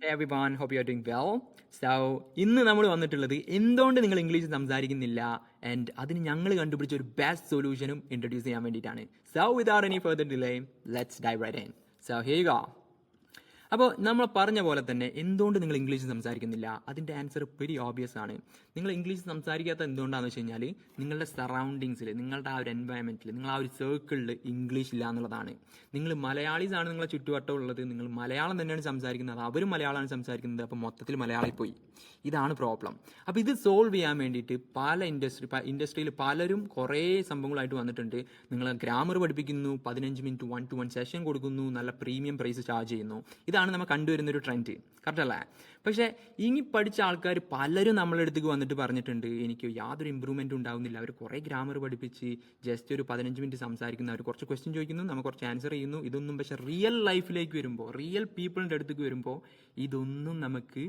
Hey everyone, hope you are doing well. So, ഇന്ന് നമ്മൾ വന്നിട്ടുള്ളത് എന്തുകൊണ്ട് നിങ്ങൾ ഇംഗ്ലീഷ് സംസാരിക്കുന്നില്ല ആൻഡ് അതിന് ഞങ്ങൾ കണ്ടുപിടിച്ച ഒരു ബെസ്റ്റ് സൊല്യൂഷനും ഇൻട്രൊഡ്യൂസ് ചെയ്യാൻ വേണ്ടിയിട്ടാണ്. So, without any further delay, let's dive right in. So, here you go. അപ്പോൾ നമ്മൾ പറഞ്ഞ പോലെ തന്നെ എന്തുകൊണ്ട് നിങ്ങൾ ഇംഗ്ലീഷ് സംസാരിക്കുന്നില്ല, അതിൻ്റെ ആൻസർ വെരി ഓബിയസ് ആണ്. നിങ്ങൾ ഇംഗ്ലീഷ് സംസാരിക്കാത്ത എന്തുകൊണ്ടാണെന്ന് വെച്ച് കഴിഞ്ഞാൽ നിങ്ങളുടെ സറൗണ്ടിങ്സിൽ, നിങ്ങളുടെ ആ ഒരു എൻവയൺമെൻറ്റിൽ, നിങ്ങൾ ആ ഒരു സർക്കിളിൽ ഇംഗ്ലീഷ് ഇല്ല എന്നുള്ളതാണ്. നിങ്ങൾ മലയാളീസ് ആണ് നിങ്ങളെ ചുറ്റുവട്ടം ഉള്ളത്, നിങ്ങൾ മലയാളം തന്നെയാണ് സംസാരിക്കുന്നത്, അവരും മലയാളമാണ് സംസാരിക്കുന്നത്, അപ്പോൾ മൊത്തത്തിൽ മലയാളി പോയി. ഇതാണ് പ്രോബ്ലം. അപ്പോൾ ഇത് സോൾവ് ചെയ്യാൻ വേണ്ടിയിട്ട് പല ഇൻഡസ്ട്രിയിൽ പലരും കുറേ സംഭവങ്ങളായിട്ട് വന്നിട്ടുണ്ട്. നിങ്ങൾ ഗ്രാമർ പഠിപ്പിക്കുന്നു, 15 മിനിറ്റ് 1-to-1 സെഷൻ കൊടുക്കുന്നു, നല്ല പ്രീമിയം പ്രൈസ് ചാർജ് ചെയ്യുന്നു. ഇതാണ് നമ്മൾ കണ്ടുവരുന്നൊരു ട്രെൻഡ്. കറക്റ്റ് അല്ലേ? പക്ഷേ ഇനി പഠിച്ച ആൾക്കാർ പലരും നമ്മളെ അടുത്തേക്ക് വന്നിട്ട് പറഞ്ഞിട്ടുണ്ട് എനിക്ക് യാതൊരു ഇമ്പ്രൂവ്മെൻറ്റും ഉണ്ടാകുന്നില്ല. അവർ കുറേ ഗ്രാമർ പഠിപ്പിച്ച് ജസ്റ്റ് ഒരു 15 മിനിറ്റ് സംസാരിക്കുന്നു, അവർ കുറച്ച് ക്വസ്റ്റ്യൻ ചോദിക്കുന്നു, നമ്മൾ കുറച്ച് ആൻസർ ചെയ്യുന്നു. ഇതൊന്നും പക്ഷേ റിയൽ ലൈഫിലേക്ക് വരുമ്പോൾ, റിയൽ പീപ്പിളിൻ്റെ അടുത്തേക്ക് വരുമ്പോൾ ഇതൊന്നും നമുക്ക്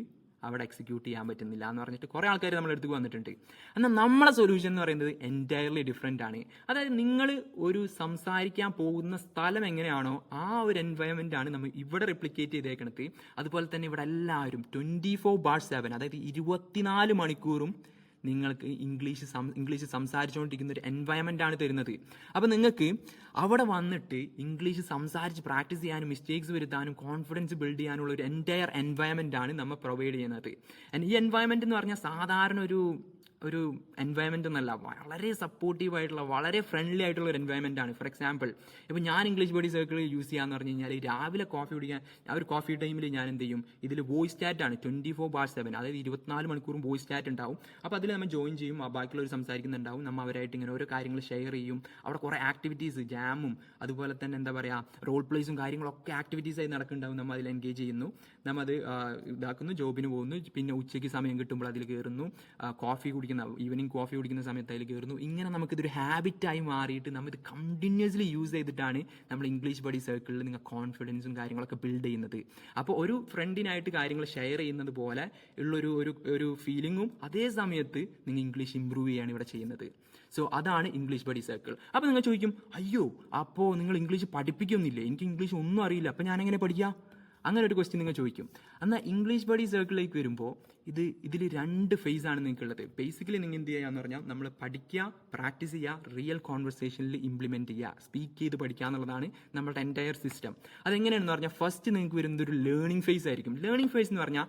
അവിടെ എക്സിക്യൂട്ട് ചെയ്യാൻ പറ്റുന്നില്ല എന്ന് പറഞ്ഞിട്ട് കുറേ ആൾക്കാർ നമ്മുടെ അടുത്തേക്ക് വന്നിട്ടുണ്ട്. എന്നാൽ നമ്മളെ സൊല്യൂഷൻ എന്ന് പറയുന്നത് എൻറ്റയർലി ഡിഫറെൻ്റ് ആണ്. അതായത് നിങ്ങൾ ഒരു സംസാരിക്കാൻ പോകുന്ന സ്ഥലം എങ്ങനെയാണോ ആ ഒരു എൻവയോൺമെൻ്റ് ആണ് നമ്മൾ ഇവിടെ റെപ്ലിക്കേറ്റ് ചെയ്തേക്കണത്. അതുപോലെ തന്നെ ഇവിടെ എല്ലാവരും 24/7, അതായത് 24 മണിക്കൂറും നിങ്ങൾക്ക് ഇംഗ്ലീഷ് സംസാരിച്ചുകൊണ്ടിരിക്കുന്ന ഒരു എൻവയൺമെൻ്റ് ആണ് തരുന്നത്. അപ്പോൾ നിങ്ങൾക്ക് അവിടെ വന്നിട്ട് ഇംഗ്ലീഷ് സംസാരിച്ച് പ്രാക്ടീസ് ചെയ്യാനും മിസ്റ്റേക്സ് വരുത്താനും കോൺഫിഡൻസ് ബിൽഡ് ചെയ്യാനുള്ള ഒരു എൻറ്റയർ എൻവയൺമെൻ്റ് ആണ് നമ്മൾ പ്രൊവൈഡ് ചെയ്യുന്നത്. ഈ എൻവയൺമെൻ്റ് എന്ന് പറഞ്ഞാൽ സാധാരണ ഒരു എൻവയൺമെൻ്റ് എന്നല്ല, വളരെ സപ്പോർട്ടീവ് ആയിട്ടുള്ള, വളരെ ഫ്രണ്ട്ലി ആയിട്ടുള്ള ഒരു എൻവയൺമെൻ്റ് ആണ്. ഫോർ എക്സാമ്പിൾ, ഇപ്പോൾ ഞാൻ ഇംഗ്ലീഷ് ബഡി സർക്കിൾ യൂസ് ചെയ്യാന്ന് പറഞ്ഞു കഴിഞ്ഞാൽ രാവിലെ കോഫി കുടിക്കാൻ ആ ഒരു കോഫി ടൈമിൽ ഞാൻ എന്ത് ചെയ്യും, ഇതിൽ വോയിസ് ചാറ്റ് ആണ് 24/7, അതായത് 24 മണിക്കൂറും വോയിസ് ചാറ്റ് ഉണ്ടാവും. അപ്പോൾ അതിൽ നമ്മൾ ജോയിൻ ചെയ്യും, ബാക്കിയുള്ളവർ സംസാരിക്കുന്നുണ്ടാവും, നമ്മൾ അവരായിട്ട് ഇങ്ങനെ ഓരോ കാര്യങ്ങൾ ഷെയർ ചെയ്യും. അവിടെ കുറേ ആക്ടിവിറ്റീസ്, ജാമും അതുപോലെ തന്നെ എന്താ പറയുക റോൾ പ്ലേസും കാര്യങ്ങളൊക്കെ ആക്ടിവിറ്റീസായി നടക്കുന്നുണ്ടാവും. നമ്മൾ അതിൽ എൻഗേജ് ചെയ്യുന്നു, നമ്മൾ അത് ഇതാക്കുന്നു, ജോബിന് പോകുന്നു, പിന്നെ ഉച്ചയ്ക്ക് സമയം കിട്ടുമ്പോൾ അതിൽ കയറുന്നു, ഈവനിങ് കോഫി കുടിക്കുന്ന സമയത്ത് അതിൽ കയറുന്നു. ഇങ്ങനെ നമുക്കിതൊരു ഹാബിറ്റായി മാറിയിട്ട് നമ്മൾ ഇത് കണ്ടിന്യൂസ്ലി യൂസ് ചെയ്തിട്ടാണ് നമ്മൾ ഇംഗ്ലീഷ് ബഡി സർക്കിളിൽ നിങ്ങൾ കോൺഫിഡൻസും കാര്യങ്ങളൊക്കെ ബിൽഡ് ചെയ്യുന്നത്. അപ്പോൾ ഒരു ഫ്രണ്ടിനായിട്ട് കാര്യങ്ങൾ ഷെയർ ചെയ്യുന്നത് പോലെ ഉള്ളൊരു ഒരു ഫീലിങ്ങും അതേ സമയത്ത് നിങ്ങൾ ഇംഗ്ലീഷ് ഇമ്പ്രൂവ് ചെയ്യാണ് ഇവിടെ ചെയ്യുന്നത്. സോ അതാണ് ഇംഗ്ലീഷ് ബഡി സർക്കിൾ. അപ്പോൾ നിങ്ങൾ ചോദിക്കും, അയ്യോ അപ്പോൾ നിങ്ങൾ ഇംഗ്ലീഷ് പഠിപ്പിക്കുന്നില്ലേ, എനിക്ക് ഇംഗ്ലീഷ് ഒന്നും അറിയില്ല, അപ്പോൾ ഞാനെങ്ങനെ പഠിക്കാം? അങ്ങനെ ഒരു ക്വസ്റ്റ്യൻ നിങ്ങൾ ചോദിക്കും. എന്നാൽ ഇംഗ്ലീഷ് ബഡി സർക്കിളിലേക്ക് വരുമ്പോൾ ഇതിൽ 2 ഫേസ് ആണ് നിങ്ങൾക്കുള്ളത്. ബേസിക്കലി നിങ്ങൾ എന്ത് ചെയ്യുക എന്ന് പറഞ്ഞാൽ നമ്മൾ പഠിക്കുക, പ്രാക്ടീസ് ചെയ്യുക, റിയൽ കോൺവെർസേഷനിൽ ഇംപ്ലിമെൻറ്റ് ചെയ്യുക, സ്പീക്ക് ചെയ്ത് പഠിക്കുക എന്നുള്ളതാണ് നമ്മുടെ എൻറ്റയർ സിസ്റ്റം. അതെങ്ങനെയാണെന്ന് പറഞ്ഞാൽ ഫസ്റ്റ് നിങ്ങൾക്ക് വരുന്നത് ഒരു ലേണിംഗ് ഫേസ് ആയിരിക്കും. ലേണിംഗ് ഫേസ് എന്ന് പറഞ്ഞാൽ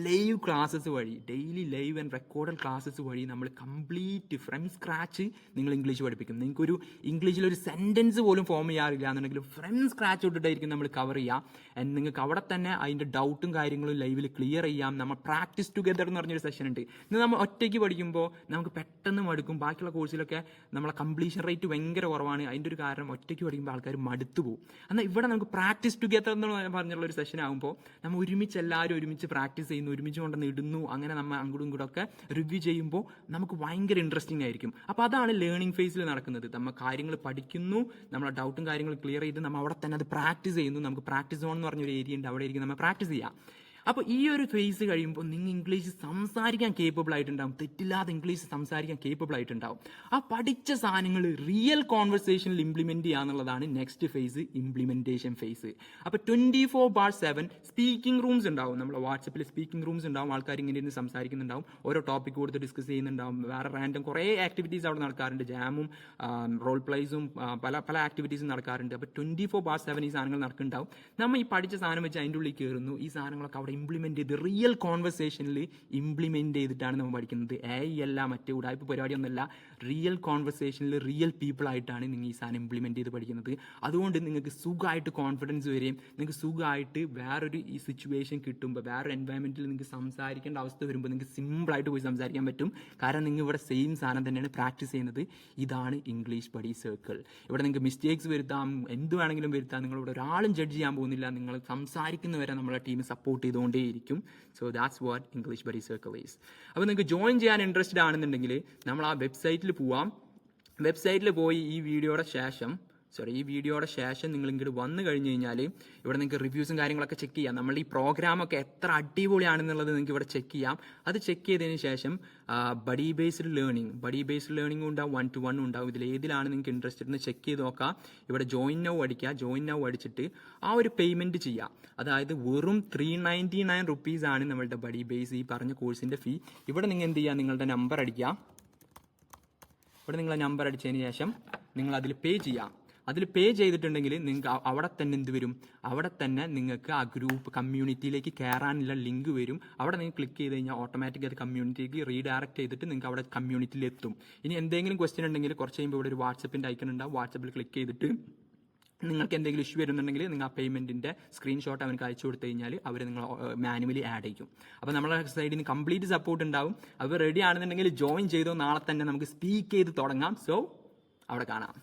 ലൈവ് ക്ലാസ്സസ് വഴി, daily live and recorded classes വഴി നമ്മൾ കംപ്ലീറ്റ് ഫ്രം സ്ക്രാച്ച് നിങ്ങൾ ഇംഗ്ലീഷ് പഠിപ്പിക്കും. നിങ്ങൾക്കൊരു ഇംഗ്ലീഷിലൊരു സെൻറ്റൻസ് പോലും ഫോം ചെയ്യാറില്ല എന്നുണ്ടെങ്കിൽ ഫ്രം സ്ക്രാച്ച് തൊട്ടിട്ടായിരിക്കും നമ്മൾ കവർ ചെയ്യുക. ആൻഡ് നിങ്ങൾക്ക് അവിടെ തന്നെ അതിൻ്റെ ഡൗട്ടും കാര്യങ്ങളും ലൈവിൽ ക്ലിയർ ചെയ്യാം. നമ്മൾ പ്രാക്ടീസ് ടുഗദർ എന്ന് പറഞ്ഞൊരു സെഷൻ ഉണ്ട്. ഇത് നമ്മൾ ഒറ്റയ്ക്ക് പഠിക്കുമ്പോൾ നമുക്ക് പെട്ടെന്ന് മടുക്കും. ബാക്കിയുള്ള കോഴ്സിലൊക്കെ നമ്മളെ കംപ്ലീഷൻ റേറ്റ് ഭയങ്കര കുറവാണ്. അതിൻ്റെ ഒരു കാരണം ഒറ്റയ്ക്ക് പഠിക്കുമ്പോൾ ആൾക്കാർ മടുത്തു പോകും. എന്നാൽ ഇവിടെ നമുക്ക് പ്രാക്ടീസ് ടുഗദർ എന്ന് പറഞ്ഞുള്ള ഒരു സെഷൻ ആകുമ്പോൾ നമ്മൾ എല്ലാവരും ഒരുമിച്ച് പ്രാക്ടീസ് ചെയ്യുന്നു, ഒരുമിച്ച് കൊണ്ടുവന്ന് ഇടുന്നു, അങ്ങനെ നമ്മൾ അങ്ങോട്ടും ഇങ്ങോട്ടൊക്കെ റിവ്യൂ ചെയ്യുമ്പോൾ നമുക്ക് ഭയങ്കര ഇൻട്രസ്റ്റിംഗ് ആയിരിക്കും. അപ്പോൾ അതാണ് ലേണിംഗ് ഫേസിൽ നടക്കുന്നത്. നമ്മൾ കാര്യങ്ങൾ പഠിക്കുന്നു, നമ്മളെ ഡൗട്ടും കാര്യങ്ങളും ക്ലിയർ ചെയ്ത് നമ്മൾ അവിടെ തന്നെ അത് പ്രാക്ടീസ് ചെയ്യുന്നു. നമുക്ക് പ്രാക്ടീസ് സോൺ എന്ന് പറഞ്ഞൊരു ഏരിയ ഉണ്ട്, അവിടെ ഇരിക്കും നമ്മൾ പ്രാക്ടീസ് ചെയ്യാം. അപ്പോൾ ഈ ഒരു ഫേസ് കഴിയുമ്പോൾ നിങ്ങൾ ഇംഗ്ലീഷ് സംസാരിക്കാൻ കേപ്പബിൾ ആയിട്ടുണ്ടാവും, തെറ്റില്ലാതെ ഇംഗ്ലീഷ് സംസാരിക്കാൻ കേപ്പബിൾ ആയിട്ടുണ്ടാവും. ആ പഠിച്ച സാധനങ്ങൾ റിയൽ കോൺവെർസേഷനിൽ ഇംപ്ലിമെൻറ്റ് ചെയ്യുക എന്നുള്ളതാണ് നെക്സ്റ്റ് ഫേസ്, ഇംപ്ലിമെൻറ്റേഷൻ ഫേസ്. അപ്പോൾ 24/7 സ്പീക്കിംഗ് റൂംസ് ഉണ്ടാവും. നമ്മുടെ വാട്സപ്പിൽ സ്പീക്കിംഗ് റൂംസ് ഉണ്ടാവും, ആൾക്കാർ ഇങ്ങനെ ഇരുന്ന് സംസാരിക്കുന്നുണ്ടാവും, ഓരോ ടോപ്പിക് കൊടുത്ത് ഡിസ്കസ് ചെയ്യുന്നുണ്ടാവും, വേറെ റാൻഡം കുറേ ആക്ടിവിറ്റീസ് അവിടെ നടക്കാറുണ്ട്, ജാമും റോൾ പ്ലേസും പല ആക്ടിവിറ്റീസും നടക്കാറുണ്ട്. അപ്പോൾ 24/7 ഈ സാധനങ്ങൾ നടക്കുന്നുണ്ടാവും. നമ്മൾ ഈ പഠിച്ച സാധനം വെച്ച് അതിൻ്റെ ഉള്ളിൽ കയറുന്നു, ഈ സാധനങ്ങളൊക്കെ അവിടെ ഇംപ്ലിമെൻറ്റ് ചെയ്ത് റിയൽ കോൺവെർസേഷനിൽ ഇംപ്ലിമെൻറ്റ് ചെയ്തിട്ടാണ് നമ്മൾ പഠിക്കുന്നത്. അല്ല മറ്റേ ഉടായ്പ പരിപാടിയൊന്നുമല്ല, റിയൽ കോൺവെർസേഷനിൽ റിയൽ പീപ്പിളായിട്ടാണ് നിങ്ങൾ ഈ സാധനം ഇംപ്ലിമെൻറ്റ് ചെയ്ത് പഠിക്കുന്നത്. അതുകൊണ്ട് നിങ്ങൾക്ക് സുഖമായിട്ട് കോൺഫിഡൻസ് വരെയും നിങ്ങൾക്ക് സുഖമായിട്ട് വേറൊരു ഈ സിറ്റുവേഷൻ കിട്ടുമ്പോൾ, വേറൊരു എൻവയൺമെൻറ്റിൽ നിങ്ങൾക്ക് സംസാരിക്കേണ്ട അവസ്ഥ വരുമ്പോൾ നിങ്ങൾക്ക് സിമ്പിളായിട്ട് പോയി സംസാരിക്കാൻ പറ്റും. കാരണം നിങ്ങൾ ഇവിടെ സെയിം സാധനം തന്നെയാണ് പ്രാക്ടീസ് ചെയ്യുന്നത്. ഇതാണ് ഇംഗ്ലീഷ് ബഡി സർക്കിൾ. ഇവിടെ നിങ്ങൾക്ക് മിസ്റ്റേക്സ് വരുത്താം, എന്ത് വേണമെങ്കിലും വരുത്താം, നിങ്ങളിവിടെ ഒരാളും ജഡ്ജ് ചെയ്യാൻ പോകുന്നില്ല. നിങ്ങൾ സംസാരിക്കുന്നവരെ നമ്മളെ ടീം സപ്പോർട്ട് ചെയ്തുകൊണ്ടേയിരിക്കും. So that's what English buddy circle is. അപ്പോൾ നിങ്ങൾക്ക് ജോയിൻ ചെയ്യാൻ ഇൻട്രസ്റ്റഡ് ആണെന്നുണ്ടെങ്കിൽ നമ്മൾ ആ വെബ്സൈറ്റിൽ പോവാം. വെബ്സൈറ്റിൽ പോയി ഈ വീഡിയോയുടെ ശേഷം ഈ വീഡിയോയുടെ ശേഷം നിങ്ങൾ ഇങ്ങോട്ട് വന്നു കഴിഞ്ഞ് കഴിഞ്ഞാൽ ഇവിടെ നിങ്ങൾക്ക് റിവ്യൂസും കാര്യങ്ങളൊക്കെ ചെക്ക് ചെയ്യാം. നമ്മളുടെ ഈ പ്രോഗ്രാമൊക്കെ എത്ര അടിപൊളിയാണെന്നുള്ളത് നിങ്ങൾക്ക് ഇവിടെ ചെക്ക് ചെയ്യാം. അത് ചെക്ക് ചെയ്തതിന് ശേഷം ബഡി ബേസ്ഡ് ലേണിംഗ് ഉണ്ടാവും, 1-to-1 ഉണ്ടാവും. ഏതിലാണ് നിങ്ങൾക്ക് ഇൻട്രസ്റ്റഡ് എന്ന് ചെക്ക് ചെയ്ത് നോക്കാം. ഇവിടെ ജോയിൻ നൗ അടിക്കുക. ജോയിൻ നൗ അടിച്ചിട്ട് ആ ഒരു പേയ്മെൻറ്റ് ചെയ്യാം. അതായത് വെറും 399 റുപ്പീസ് ആണ് നമ്മളുടെ ബഡി ബേസ് ഈ പറഞ്ഞ കോഴ്സിൻ്റെ ഫീ. ഇവിടെ നിങ്ങൾ എന്ത് ചെയ്യുക, നിങ്ങളുടെ നമ്പർ അടിക്കുക. ഇവിടെ നിങ്ങൾ നമ്പർ അടിച്ചതിന് ശേഷം നിങ്ങൾ അതിൽ പേ ചെയ്യാം. അതിൽ പേ ചെയ്തിട്ടുണ്ടെങ്കിൽ നിങ്ങൾക്ക് അവിടെ തന്നെ എന്ത് വരും, അവിടെ തന്നെ നിങ്ങൾക്ക് ആ ഗ്രൂപ്പ് കമ്മ്യൂണിറ്റിയിലേക്ക് കയറാനുള്ള ലിങ്ക് വരും. അവിടെ നിങ്ങൾ ക്ലിക്ക് ചെയ്ത് കഴിഞ്ഞാൽ ഓട്ടോമാറ്റിക് അത് കമ്മ്യൂണിറ്റിക്ക് റീഡയറക്ട് ചെയ്തിട്ട് നിങ്ങൾക്ക് അവിടെ കമ്മ്യൂണിറ്റിയിൽ എത്തും. ഇനി എന്തെങ്കിലും ക്വസ്റ്റ്യൻ ഉണ്ടെങ്കിൽ കുറച്ച് കഴിയുമ്പോൾ ഇവിടെ ഒരു വാട്സപ്പിൻ്റെ ഐക്കൺ ഉണ്ടാവും. വാട്സപ്പിൽ ക്ലിക്ക് ചെയ്തിട്ട് നിങ്ങൾക്ക് എന്തെങ്കിലും ഇഷ്യൂ വരുന്നുണ്ടെങ്കിൽ നിങ്ങൾ ആ പേയ്മെൻറ്റിൻ്റെ സ്ക്രീൻഷോട്ട് അവർക്ക് അയച്ചു കൊടുത്തു കഴിഞ്ഞാൽ അവർ നിങ്ങൾ മാനുവലി ആഡ് ചെയ്യും. അപ്പോൾ നമ്മളെ സൈഡിൽ നിന്ന് കംപ്ലീറ്റ് സപ്പോർട്ട് ഉണ്ടാവും. അവർ റെഡി ആണെന്നുണ്ടെങ്കിൽ ജോയിൻ ചെയ്തോ, നാളെ തന്നെ നമുക്ക് സ്പീക്ക് ചെയ്ത് തുടങ്ങാം. സോ അവിടെ കാണാം.